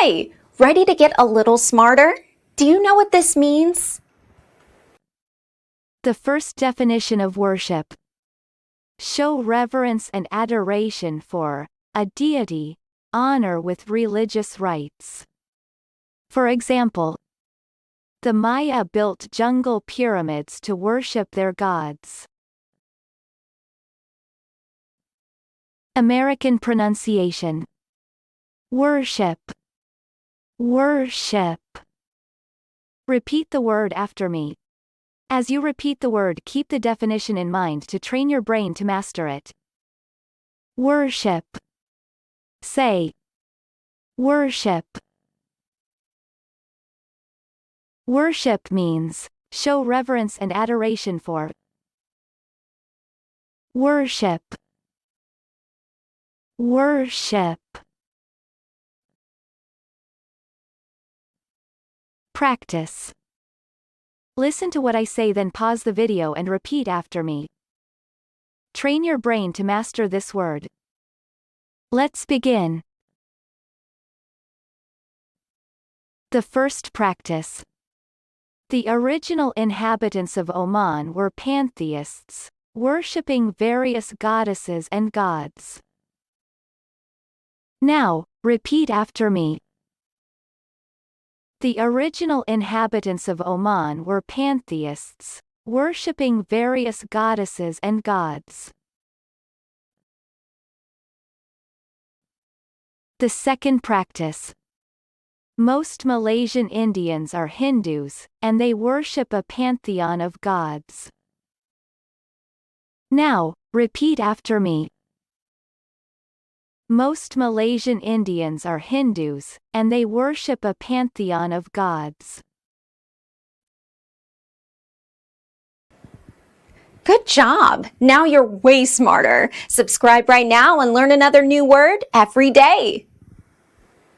Hi, ready to get a little smarter? Do you know what this means? The first definition of worship. Show reverence and adoration for a deity, honor with religious rites. For example, the Maya built jungle pyramids to worship their gods. American pronunciation. Worship. Worship. Repeat the word after me. As you repeat the word, keep the definition in mind to train your brain to master it. Worship. Say. Worship. Worship means, show reverence and adoration for. Worship. Worship. Practice. Listen to what I say, then pause the video and repeat after me. Train your brain to master this word. Let's begin. The first practice. The original inhabitants of Oman were pantheists, worshipping various goddesses and gods. Now, repeat after me. The original inhabitants of Oman were pantheists, worshipping various goddesses and gods. The second practice. Most Malaysian Indians are Hindus, and they worship a pantheon of gods. Now, repeat after me. Most Malaysian Indians are Hindus, and they worship a pantheon of gods. Good job! Now you're way smarter. Subscribe right now and learn another new word every day.